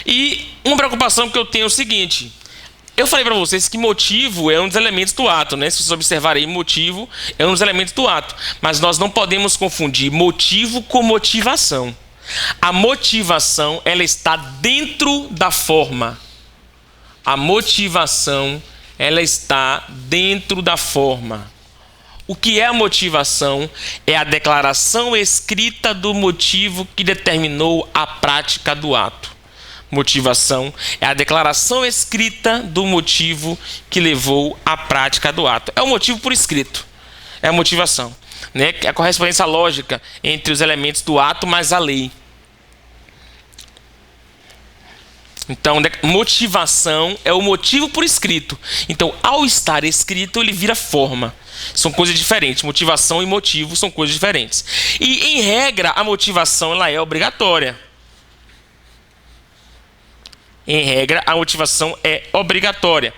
E uma preocupação que eu tenho é o seguinte: eu falei para vocês que motivo é um dos elementos do ato, né? Se vocês observarem aí, motivo é um dos elementos do ato. Mas nós não podemos confundir motivo com motivação. A motivação, ela está dentro da forma. A motivação, ela está dentro da forma. O que é a motivação? É a declaração escrita do motivo que determinou a prática do ato. Motivação é a declaração escrita do motivo que levou à prática do ato. É o motivo por escrito. É a motivação, né? É a correspondência lógica entre os elementos do ato mais a lei. Então, motivação é o motivo por escrito. Então, ao estar escrito, ele vira forma. São coisas diferentes. Motivação e motivo são coisas diferentes. E, em regra, a motivação ela é obrigatória. Em regra, a motivação é obrigatória.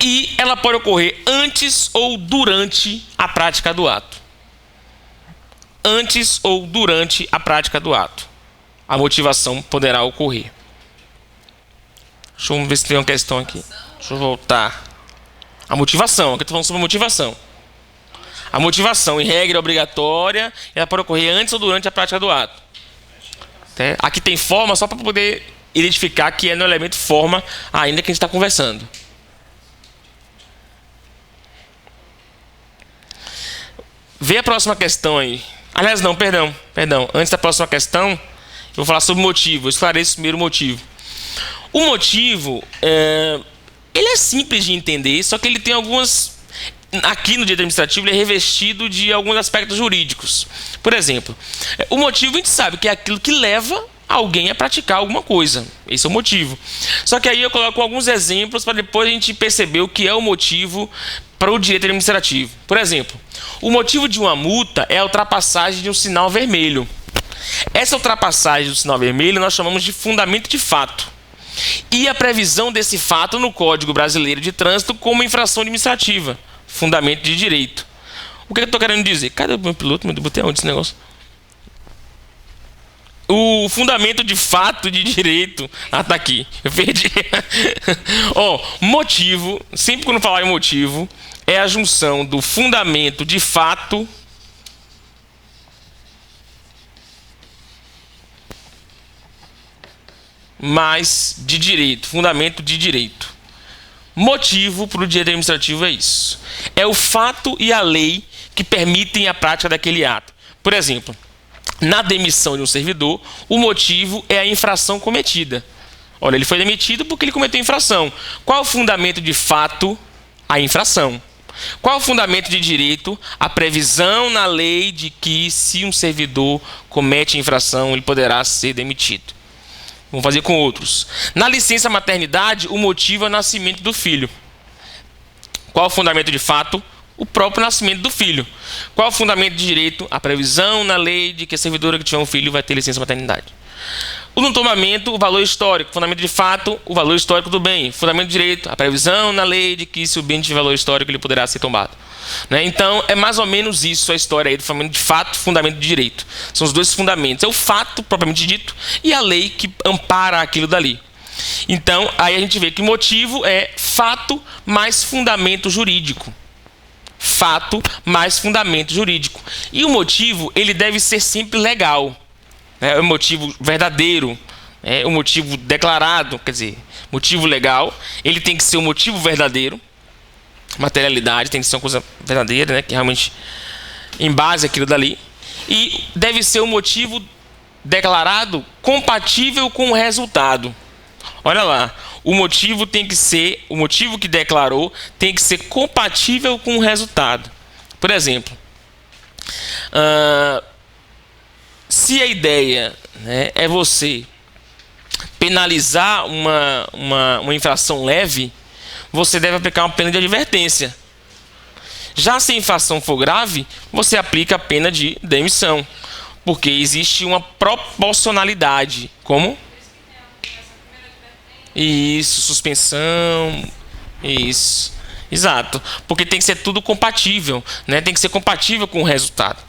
E ela pode ocorrer antes ou durante a prática do ato. Antes ou durante a prática do ato, a motivação poderá ocorrer. Deixa eu ver se tem uma questão aqui. Deixa eu voltar. A motivação, aqui eu estou falando sobre a motivação. A motivação, em regra, é obrigatória. Ela pode ocorrer antes ou durante a prática do ato. Aqui tem forma só para poder identificar que é no elemento forma ainda que a gente está conversando. Vê a próxima questão aí. Aliás, não, perdão. Antes da próxima questão, eu vou falar sobre o motivo. Eu esclareço primeiro o motivo. O motivo, ele é simples de entender, só que ele tem algumas... Aqui no direito administrativo ele é revestido de alguns aspectos jurídicos. Por exemplo, o motivo a gente sabe que é aquilo que leva alguém a praticar alguma coisa. Esse é o motivo. Só que aí eu coloco alguns exemplos para depois a gente perceber o que é o motivo para o direito administrativo. Por exemplo, o motivo de uma multa é a ultrapassagem de um sinal vermelho. Essa ultrapassagem do sinal vermelho nós chamamos de fundamento de fato. E a previsão desse fato no Código Brasileiro de Trânsito como infração administrativa. Fundamento de direito. O que eu estou querendo dizer? Cadê o meu piloto? Eu botei onde esse negócio? O fundamento de fato de direito. Ah, tá aqui. Eu perdi. Motivo. Sempre quando falar em motivo, é a junção do fundamento de fato mais de direito. Fundamento de direito. Motivo para o direito administrativo é isso. É o fato e a lei que permitem a prática daquele ato. Por exemplo, na demissão de um servidor, o motivo é a infração cometida. Olha, ele foi demitido porque ele cometeu infração. Qual é o fundamento de fato? A infração. Qual é o fundamento de direito? A previsão na lei de que se um servidor comete infração, ele poderá ser demitido. Vamos fazer com outros. Na licença maternidade, o motivo é o nascimento do filho. Qual é o fundamento de fato? O próprio nascimento do filho. Qual é o fundamento de direito? A previsão na lei de que a servidora que tiver um filho vai ter licença maternidade. No tomamento, o valor histórico. Fundamento de fato, o valor histórico do bem. Fundamento de direito, a previsão na lei de que se o bem tiver valor histórico, ele poderá ser tombado. Então, é mais ou menos isso a história aí do fundamento de fato e fundamento de direito. São os dois fundamentos. É o fato, propriamente dito, e a lei que ampara aquilo dali. Então, aí a gente vê que o motivo é fato mais fundamento jurídico. Fato mais fundamento jurídico. E o motivo, ele deve ser sempre legal. É o motivo verdadeiro, o motivo declarado, quer dizer, motivo legal. Ele tem que ser um motivo verdadeiro. Materialidade tem que ser uma coisa verdadeira, que realmente em base àquilo dali. E deve ser um motivo declarado compatível com o resultado. Olha lá, o motivo que declarou tem que ser compatível com o resultado. Por exemplo, se a ideia é você penalizar uma infração leve, você deve aplicar uma pena de advertência. Já se a infração for grave, você aplica a pena de demissão, porque existe uma proporcionalidade. Como? Isso, suspensão. Isso, exato. Porque tem que ser tudo compatível, tem que ser compatível com o resultado.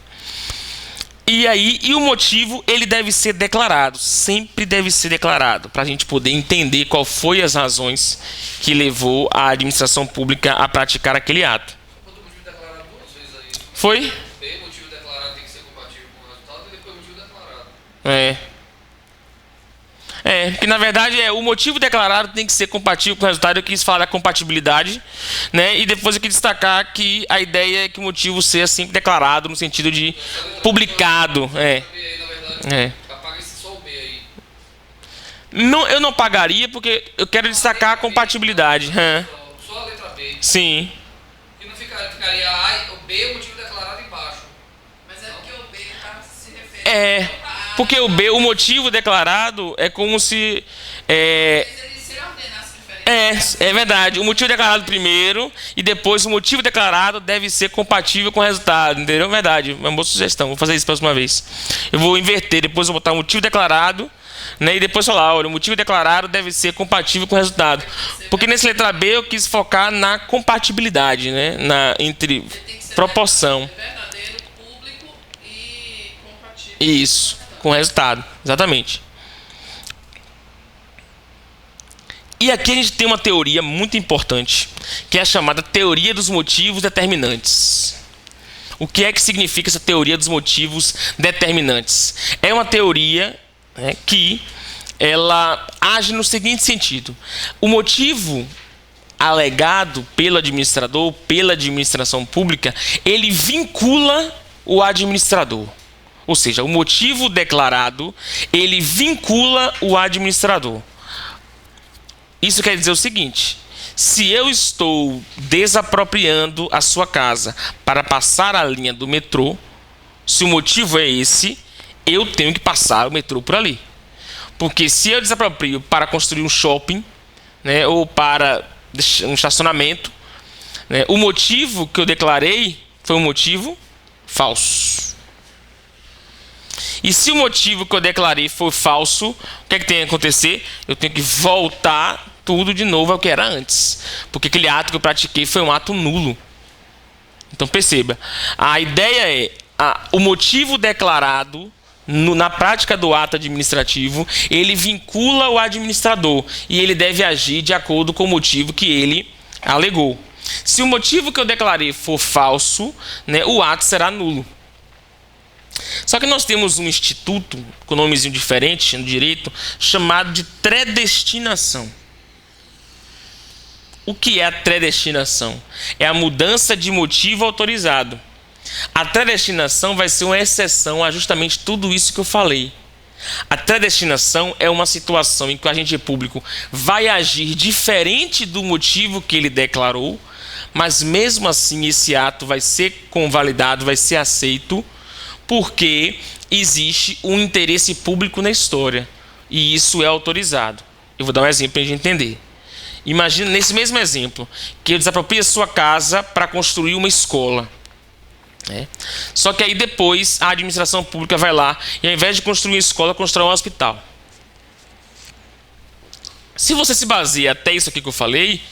E o motivo, ele deve ser declarado, sempre deve ser declarado, para a gente poder entender qual foi as razões que levou a administração pública a praticar aquele ato. Quando o motivo declarado duas vezes aí. Foi? B, motivo declarado tem que ser compatível com o resultado, e depois motivo declarado. Que na verdade o motivo declarado tem que ser compatível com o resultado. Eu quis falar da compatibilidade, né? E depois eu quis destacar que a ideia é que o motivo seja sempre declarado no sentido de publicado. B aí, na verdade, apaga-se só o B aí. Não, eu não pagaria porque eu quero destacar a compatibilidade. Só a letra B. Sim. Que não ficaria A, o B, o motivo declarado embaixo. Mas é porque o B está se referindo. Porque o B, o motivo declarado é como se... Ele se ordenasse diferente. É verdade. O motivo declarado primeiro e depois o motivo declarado deve ser compatível com o resultado. Entendeu? Verdade. É uma boa sugestão. Vou fazer isso a próxima vez. Eu vou inverter. Depois eu vou botar o motivo declarado, né? E depois falar, olha, o motivo declarado deve ser compatível com o resultado. Porque nessa letra B eu quis focar na compatibilidade, né? Entre proporção. Verdadeiro, público e compatível. Isso. Com o resultado. Exatamente. E aqui a gente tem uma teoria muito importante, que é a chamada teoria dos motivos determinantes. O que é que significa essa teoria dos motivos determinantes? É uma teoria, né, que ela age no seguinte sentido. O motivo alegado pelo administrador, pela administração pública, ele vincula o administrador. Ou seja, o motivo declarado, ele vincula o administrador. Isso quer dizer o seguinte: se eu estou desapropriando a sua casa para passar a linha do metrô, se o motivo é esse, eu tenho que passar o metrô por ali. Porque se eu desaproprio para construir um shopping, né, ou para um estacionamento, né, o motivo que eu declarei foi um motivo falso. E se o motivo que eu declarei for falso, o que é que tem que acontecer? Eu tenho que voltar tudo de novo ao que era antes. Porque aquele ato que eu pratiquei foi um ato nulo. Então perceba, a ideia é o motivo declarado na prática do ato administrativo, ele vincula o administrador e ele deve agir de acordo com o motivo que ele alegou. Se o motivo que eu declarei for falso, né, o ato será nulo. Só que nós temos um instituto com nomezinho diferente no direito, chamado de predestinação. O que é a predestinação? É a mudança de motivo autorizado. A predestinação vai ser uma exceção a justamente tudo isso que eu falei. A predestinação é uma situação em que o agente público vai agir diferente do motivo que ele declarou, mas mesmo assim esse ato vai ser convalidado, vai ser aceito, porque existe um interesse público na história e isso é autorizado. Eu vou dar um exemplo para a gente entender. Imagina, nesse mesmo exemplo, que eu desaproprio a sua casa para construir uma escola. Só que aí depois a administração pública vai lá e ao invés de construir uma escola, constrói um hospital. Se você se baseia até isso aqui que eu falei,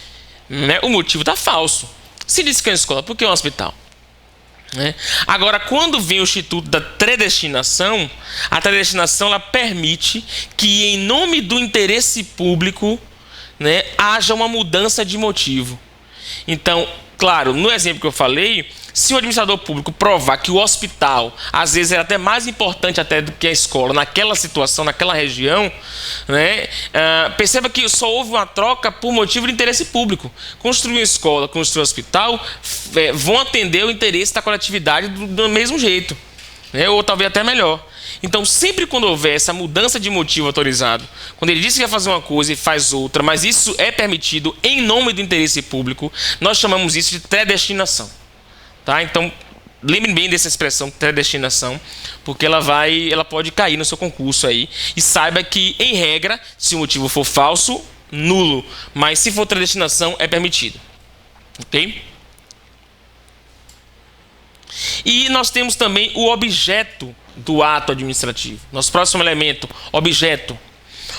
né, o motivo está falso. Se diz que é uma escola, por que é um hospital? Agora, quando vem o instituto da predestinação, a predestinação ela permite que, em nome do interesse público, né, haja uma mudança de motivo. Então, claro, no exemplo que eu falei, se o administrador público provar que o hospital, às vezes, é até mais importante até do que a escola, naquela situação, naquela região, né, perceba que só houve uma troca por motivo de interesse público. Construir uma escola, construir um hospital, vão atender o interesse da coletividade do mesmo jeito, né, ou talvez até melhor. Então, sempre quando houver essa mudança de motivo autorizado, quando ele diz que vai fazer uma coisa e faz outra, mas isso é permitido em nome do interesse público, nós chamamos isso de predestinação. Tá? Então, lembre bem dessa expressão predestinação, porque ela pode cair no seu concurso aí. E saiba que, em regra, se o motivo for falso, nulo. Mas se for predestinação, é permitido. Ok? E nós temos também o objeto do ato administrativo. Nosso próximo elemento, objeto.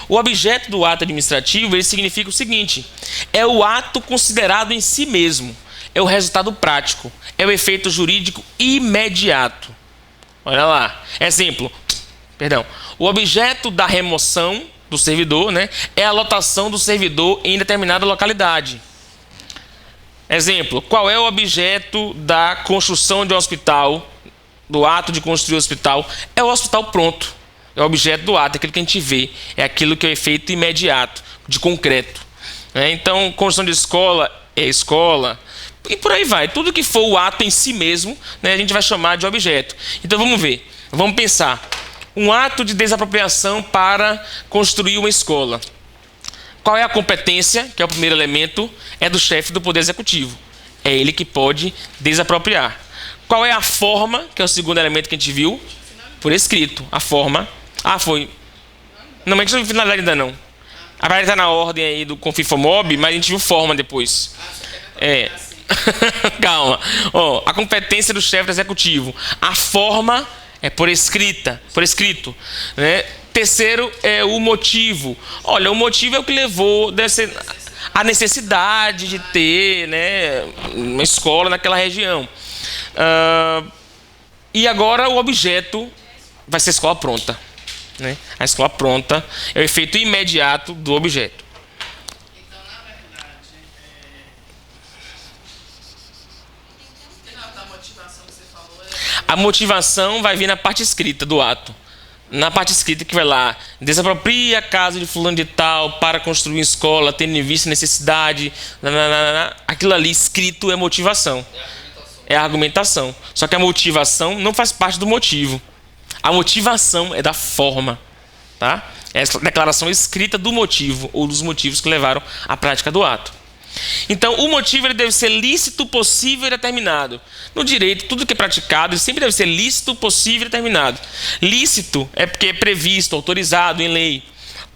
O objeto do ato administrativo, ele significa o seguinte: é o ato considerado em si mesmo. É o resultado prático, é o efeito jurídico imediato. Olha lá. Exemplo. Perdão. O objeto da remoção do servidor, né, é a lotação do servidor em determinada localidade. Exemplo. Qual é o objeto da construção de um hospital, do ato de construir o hospital? É o hospital pronto. É o objeto do ato, é aquilo que a gente vê. É aquilo que é o efeito imediato, de concreto. Então, construção de escola é escola. E por aí vai. Tudo que for o ato em si mesmo, né, a gente vai chamar de objeto. Então vamos ver. Vamos pensar. Um ato de desapropriação para construir uma escola. Qual é a competência, que é o primeiro elemento? É do chefe do Poder Executivo. É ele que pode desapropriar. Qual é a forma, que é o segundo elemento que a gente viu? Por escrito. A forma. Ah, foi. Não, mas a gente não viu finalidade ainda não. A verdade está na ordem aí do Confifomob, mas a gente viu forma depois. É. Calma. A competência do chefe do executivo. A forma é por escrito. Né? Terceiro é o motivo. Olha, o motivo é o que levou a necessidade de ter, né, uma escola naquela região. E agora o objeto vai ser a escola pronta. Né? A escola pronta é o efeito imediato do objeto. Então, na verdade, a motivação que você falou A motivação vai vir na parte escrita do ato. Na parte escrita que vai lá, desapropria a casa de fulano de tal para construir uma escola, tendo em vista a necessidade, aquilo ali escrito é motivação. É a argumentação. Só que a motivação não faz parte do motivo. A motivação é da forma, tá? É a declaração escrita do motivo ou dos motivos que levaram à prática do ato. Então, o motivo ele deve ser lícito, possível e determinado. No direito, tudo que é praticado sempre deve ser lícito, possível e determinado. Lícito é porque é previsto, autorizado em lei.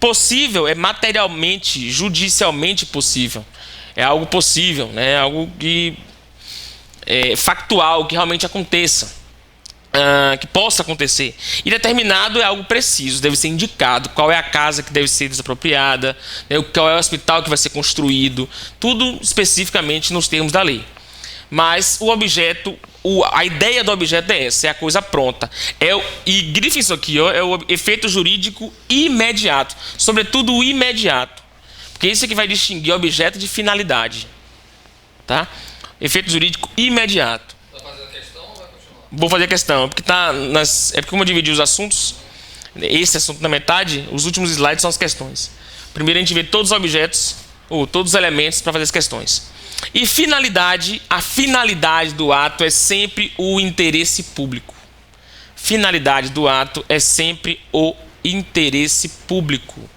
Possível é materialmente, judicialmente possível. É algo possível, né? É algo que é factual, que realmente aconteça. Que possa acontecer. E determinado é algo preciso, deve ser indicado qual é a casa que deve ser desapropriada, né, qual é o hospital que vai ser construído, tudo especificamente nos termos da lei. Mas o objeto, a ideia do objeto é essa, é a coisa pronta. E grife isso aqui, é o efeito jurídico imediato, sobretudo o imediato, porque isso é que vai distinguir objeto de finalidade. Tá? Efeito jurídico imediato. Vou fazer a questão, porque é porque como eu dividi os assuntos, esse assunto na metade, os últimos slides são as questões. Primeiro a gente vê todos os objetos, ou todos os elementos para fazer as questões. E finalidade, a finalidade do ato é sempre o interesse público. Finalidade do ato é sempre o interesse público.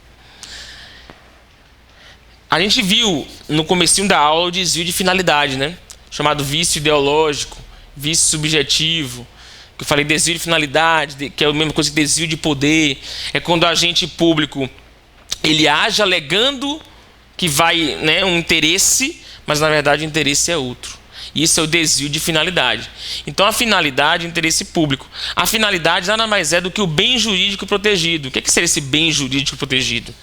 A gente viu no comecinho da aula o desvio de finalidade, né? Chamado vício ideológico. Vício subjetivo, que eu falei desvio de finalidade, que é a mesma coisa que desvio de poder. É quando o agente público ele age alegando que vai, né, um interesse, mas na verdade o interesse é outro. Isso é o desvio de finalidade. Então a finalidade é o interesse público. A finalidade nada mais é do que o bem jurídico protegido. O que seria esse bem jurídico protegido?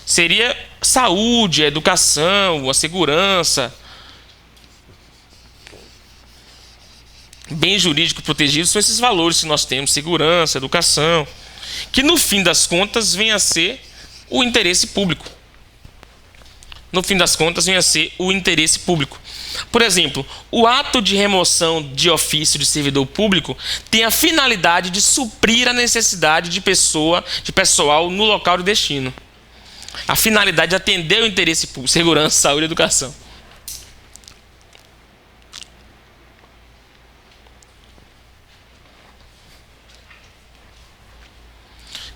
Seria saúde, a educação, a segurança. Bem jurídico protegido são esses valores que nós temos, segurança, educação, que no fim das contas vem a ser o interesse público. No fim das contas vem a ser o interesse público. Por exemplo, o ato de remoção de ofício de servidor público tem a finalidade de suprir a necessidade de pessoal no local de destino. A finalidade de atender o interesse público, segurança, saúde e educação.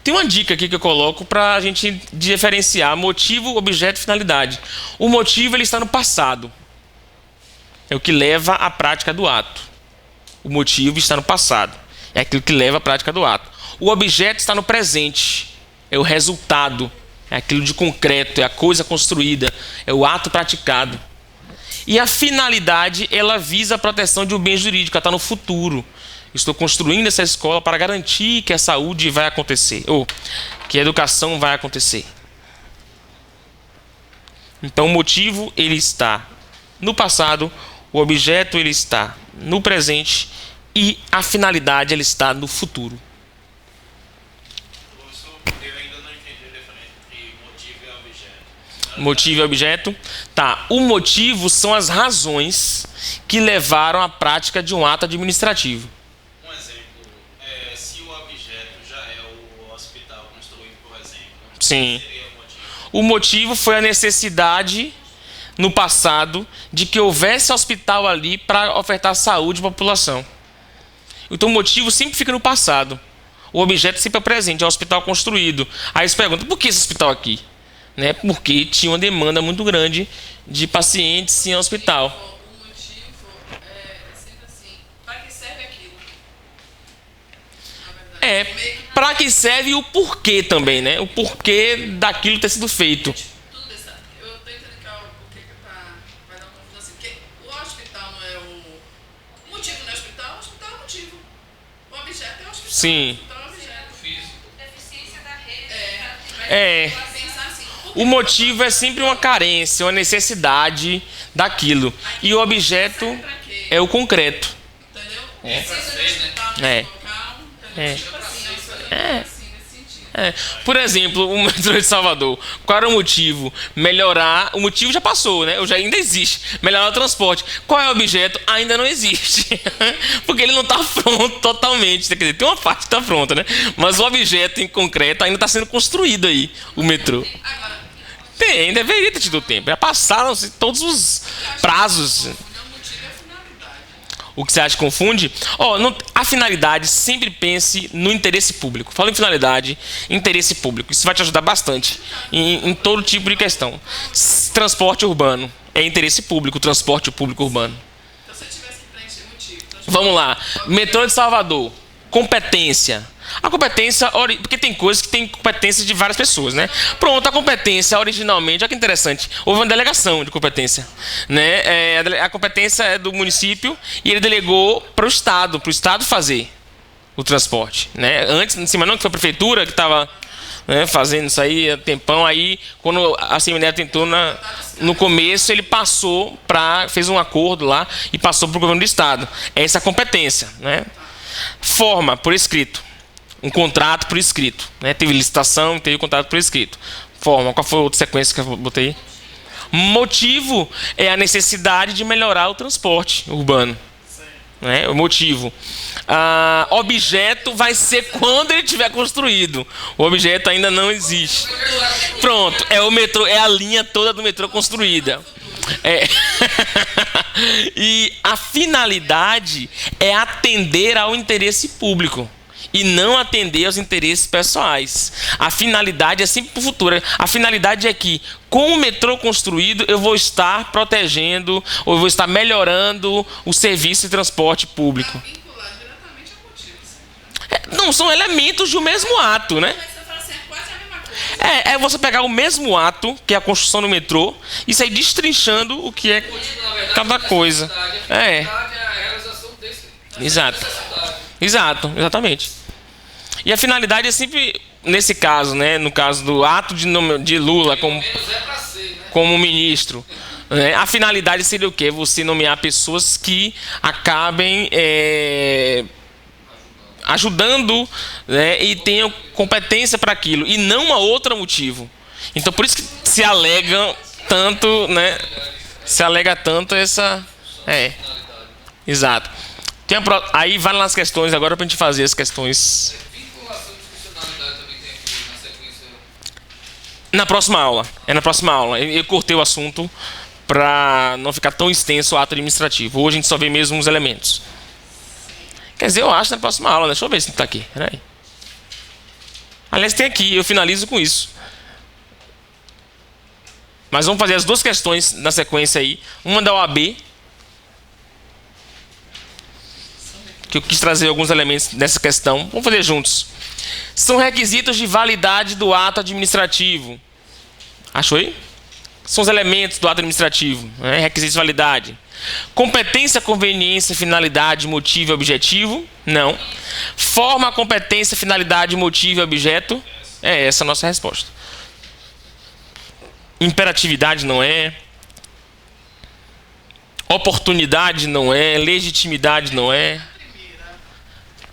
Tem uma dica aqui que eu coloco para a gente diferenciar motivo, objeto e finalidade. O motivo ele está no passado. É o que leva à prática do ato. O motivo está no passado. É aquilo que leva à prática do ato. O objeto está no presente. É o resultado. É aquilo de concreto. É a coisa construída. É o ato praticado. E a finalidade, ela visa a proteção de um bem jurídico. Ela está no futuro. Estou construindo essa escola para garantir que a saúde vai acontecer, ou que a educação vai acontecer. Então o motivo ele está no passado, o objeto ele está no presente e a finalidade ela está no futuro. Professor, eu ainda não entendi a diferença entre motivo e objeto. Motivo e objeto. Tá. O motivo são as razões que levaram à prática de um ato administrativo. Um exemplo, se o objeto já é o hospital construído, por exemplo, Sim. seria o motivo? O motivo foi a necessidade, no passado, de que houvesse hospital ali para ofertar saúde à população. Então o motivo sempre fica no passado. O objeto sempre é presente, é o hospital construído. Aí você pergunta, por que esse hospital aqui? Né? Porque tinha uma demanda muito grande de pacientes em hospital. O motivo é sempre assim, para que serve aquilo? Na verdade. É, Meio que para que serve e o porquê também, né? O porquê daquilo ter sido feito. tudo dessa. Eu tô entendendo que o que vai dar uma confusão assim. Porque o hospital não é o motivo não é o hospital é o motivo. O objeto é o hospital. Sim. O hospital é o objeto. Físico. Deficiência da rede. É. Vai pensar assim, por que O motivo é sempre uma carência, uma necessidade daquilo. E o objeto é o concreto. entendeu? É. Precisa de hospital É. nesse local, entendeu? É. Tipo assim, assim, nesse sentido. É. Por exemplo, o metrô de Salvador. Qual era o motivo? Melhorar. O motivo já passou, né? Já ainda existe. Melhorar o transporte. Qual é o objeto? Ainda não existe. Porque ele não está pronto totalmente. Quer dizer, tem uma parte que está pronta, né? Mas o objeto em concreto ainda está sendo construído aí, o metrô. Agora, Tem, deveria ter tido tempo. Já passaram todos os prazos. o meu motivo é a finalidade. O que você acha que confunde? A finalidade, sempre pense no interesse público. Fala em finalidade, interesse público. Isso vai te ajudar bastante em todo tipo de questão. Transporte urbano é interesse público, transporte público urbano. Então, se eu tivesse que preencher motivo, então, Vamos lá. Metrô de Salvador. Competência. A competência, porque tem coisas que tem competência de várias pessoas, né? Pronto, a competência originalmente, olha que interessante, houve uma delegação de competência, né? A competência é do município e ele delegou para o Estado fazer o transporte, né? Antes, em cima não, que foi a prefeitura que estava, né, fazendo isso aí há tempão, aí quando a Assembleia tentou no começo, ele fez um acordo lá e passou para o governo do Estado. Essa é a competência, né? Forma, por escrito. Um contrato por escrito, né? Teve licitação, teve contrato por escrito. Forma, qual foi a outra sequência que eu botei? Motivo é a necessidade de melhorar o transporte urbano, né? O motivo. Objeto vai ser quando ele estiver construído. O objeto ainda não existe. Pronto, é o metrô, é a linha toda do metrô construída. E a finalidade é atender ao interesse público e não atender aos interesses pessoais. A finalidade é sempre para o futuro. A finalidade é que, com o metrô construído, eu vou estar protegendo ou eu vou estar melhorando o serviço de transporte público. vincular diretamente ao motivo. Assim. Não, são elementos de um mesmo ato, né? Mas você fala assim, é quase a mesma coisa. É você pegar o mesmo ato, que é a construção do metrô, e sair destrinchando o que é Na verdade, cada coisa. A finalidade é a realização dessa Exato. necessidade. Exatamente. E a finalidade é sempre, nesse caso, né, no caso do ato de Lula como Menos é pra ser, né? como ministro, né, a finalidade seria o quê? Você nomear pessoas que acabem ajudando, né, e tenham competência para aquilo, e não a outro motivo. Então, por isso que se alega tanto, né? Se alega tanto essa... Exato. Aí vai nas questões agora para a gente fazer as questões Vinculação de funcionalidade também tem aqui na sequência. na próxima aula. É na próxima aula. Eu cortei o assunto para não ficar tão extenso o ato administrativo. Hoje a gente só vê mesmo os elementos. Quer dizer, eu acho na próxima aula. Deixa eu ver se está aqui. Peraí. Aliás, tem aqui. Eu finalizo com isso. Mas vamos fazer as duas questões na sequência aí. Uma da OAB, que eu quis trazer alguns elementos dessa questão. Vamos fazer juntos. São requisitos de validade do ato administrativo. Achou aí? São os elementos do ato administrativo, né? Requisitos de validade. Competência, conveniência, finalidade, motivo e objetivo? Não. Forma, competência, finalidade, motivo e objeto? É essa a nossa resposta. Imperatividade não é. Oportunidade não é. Legitimidade não é.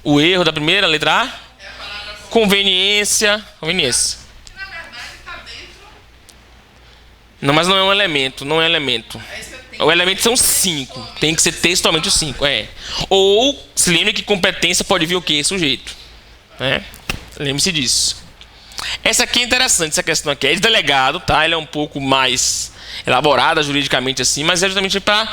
O erro da primeira, letra A? É a palavra Conveniência. Conveniência. que na verdade está dentro. Não, mas não é um elemento, não é elemento. É isso que eu tenho. O elemento são 5. Tem que ser textualmente os 5. É. Ou, se lembre que competência pode vir o quê? Sujeito. Né? Lembre-se disso. Essa aqui é interessante, essa questão aqui. É de delegado, tá? Ela é um pouco mais elaborada juridicamente assim, mas é justamente para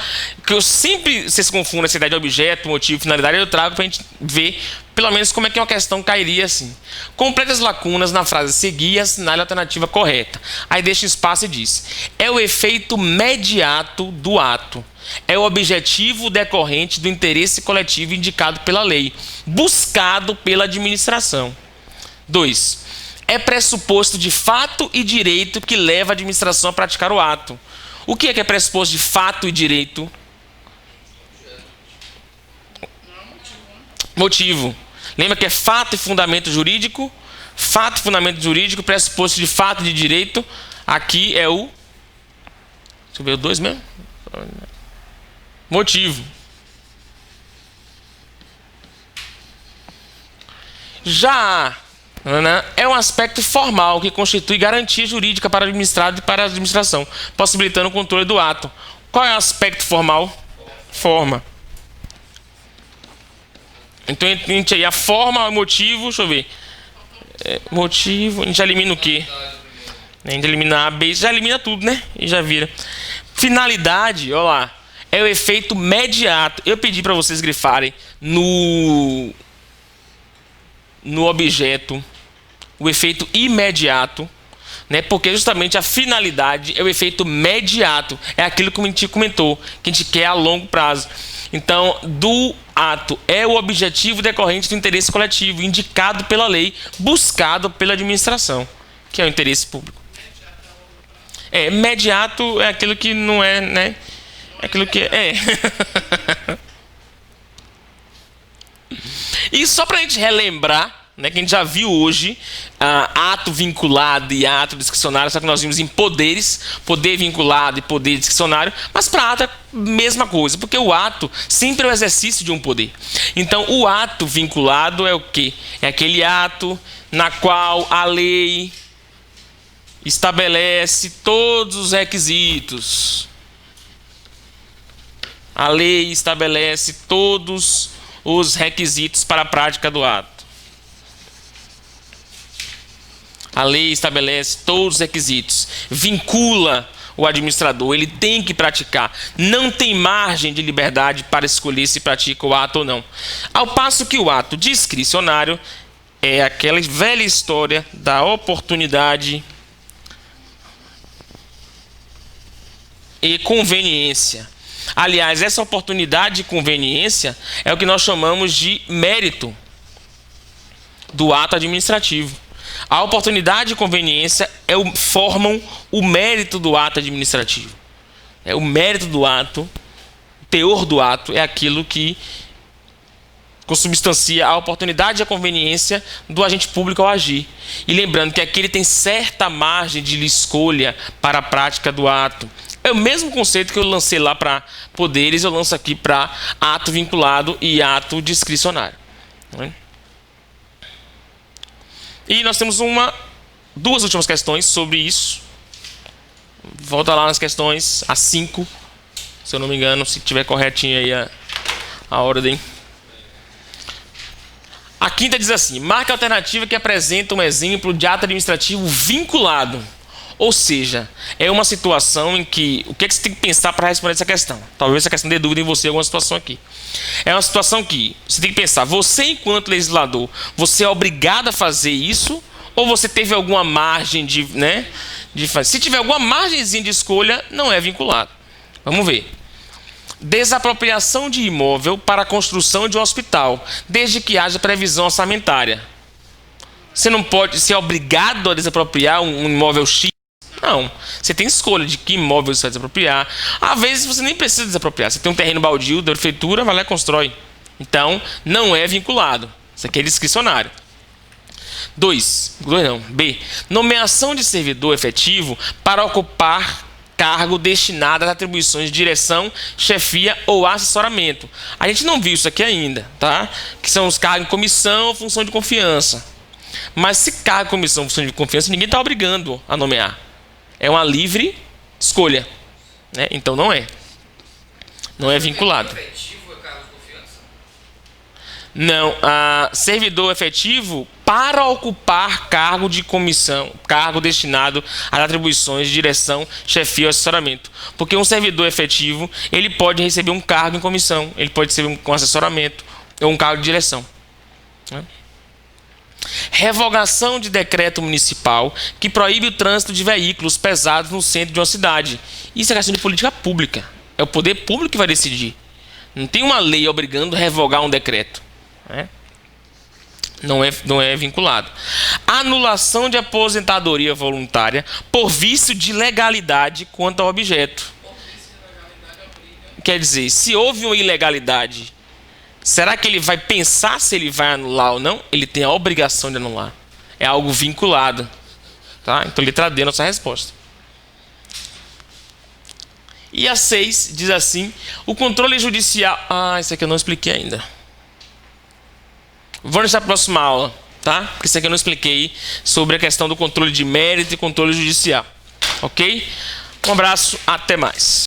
que eu sempre, você se confunda essa ideia de objeto, motivo, finalidade, eu trago para a gente ver pelo menos como é que uma questão cairia assim. Complete as lacunas na frase seguir e assinale a alternativa correta. Aí deixa espaço e diz: é o efeito mediato do ato. É o objetivo decorrente do interesse coletivo indicado pela lei, buscado pela administração. 2. É pressuposto de fato e direito que leva a administração a praticar o ato. O que é pressuposto de fato e direito? Motivo. Lembra que é fato e fundamento jurídico? Fato e fundamento jurídico, pressuposto de fato e de direito. Aqui é o... Deixa eu ver o 2 mesmo. Motivo. Já é um aspecto formal que constitui garantia jurídica para o administrado e para a administração, possibilitando o controle do ato. Qual é o aspecto formal? Forma. Então, a gente aí, a forma, o motivo, deixa eu ver. Motivo, a gente já elimina o quê? A gente elimina A, B, já elimina tudo, né? E já vira. Finalidade, olha lá, é o efeito mediato. Eu pedi para vocês grifarem no objeto o efeito imediato, né? Porque justamente a finalidade é o efeito mediato, é aquilo que a gente comentou, que a gente quer a longo prazo. Então, do ato é o objetivo decorrente do interesse coletivo, indicado pela lei, buscado pela administração, que é o interesse público. Mediato é aquilo que não é, né? É aquilo que é. E só para a gente relembrar, né, que a gente já viu hoje ato vinculado e ato discricionário, só que nós vimos em poderes, poder vinculado e poder discricionário, mas para ato é a mesma coisa, porque o ato sempre é o exercício de um poder. Então, o ato vinculado é o quê? É aquele ato na qual a lei estabelece todos os requisitos. A lei estabelece todos os requisitos para a prática do ato. A lei estabelece todos os requisitos, vincula o administrador, ele tem que praticar, não tem margem de liberdade para escolher se pratica o ato ou não. Ao passo que o ato discricionário é aquela velha história da oportunidade e conveniência. Aliás, essa oportunidade e conveniência é o que nós chamamos de mérito do ato administrativo. A oportunidade e conveniência formam o mérito do ato administrativo. O mérito do ato, o teor do ato é aquilo que consubstancia a oportunidade e a conveniência do agente público ao agir. E lembrando que aqui ele tem certa margem de escolha para a prática do ato. É o mesmo conceito que eu lancei lá para poderes, eu lanço aqui para ato vinculado e ato discricionário. E nós temos duas últimas questões sobre isso. Volta lá nas questões, as 5, se eu não me engano, se tiver corretinho aí a ordem. A quinta diz assim: marque a alternativa que apresenta um exemplo de ato administrativo vinculado. Ou seja, é uma situação em que... O que é que você tem que pensar para responder essa questão? Talvez essa questão dê dúvida em você em alguma situação aqui. É uma situação que você tem que pensar, você enquanto legislador, você é obrigado a fazer isso? Ou você teve alguma margem de fazer? Se tiver alguma margenzinha de escolha, não é vinculado. Vamos ver. Desapropriação de imóvel para a construção de um hospital, desde que haja previsão orçamentária. Você não pode ser obrigado a desapropriar um imóvel X. Não, você tem escolha de que imóvel você vai desapropriar. Às vezes você nem precisa desapropriar. Você tem um terreno baldio da prefeitura, vai lá e constrói. Então, não é vinculado. Isso aqui é discricionário. 2. B. Nomeação de servidor efetivo para ocupar cargo destinado às atribuições de direção, chefia ou assessoramento. A gente não viu isso aqui ainda, tá? Que são os cargos em comissão, função de confiança. Mas se cargo, comissão, função de confiança, ninguém está obrigando a nomear. É uma livre escolha, né? Então não é. Não é vinculado. Efetivo é cargo de confiança? Não, servidor efetivo para ocupar cargo de comissão, cargo destinado às atribuições de direção, chefia ou assessoramento. Porque um servidor efetivo, ele pode receber um cargo em comissão, ele pode receber um assessoramento ou um cargo de direção, né? Revogação de decreto municipal que proíbe o trânsito de veículos pesados no centro de uma cidade. Isso é questão de política pública. É o poder público que vai decidir. Não tem uma lei obrigando a revogar um decreto, né? Não é vinculado. Anulação de aposentadoria voluntária por vício de legalidade quanto ao objeto. Quer dizer, se houve uma ilegalidade, será que ele vai pensar se ele vai anular ou não? Ele tem a obrigação de anular. É algo vinculado, tá? Então, letra D, nossa resposta. E a 6 diz assim: o controle judicial... isso aqui eu não expliquei ainda. Vou deixar para a próxima aula, tá? Porque isso aqui eu não expliquei sobre a questão do controle de mérito e controle judicial. Ok? Um abraço, até mais.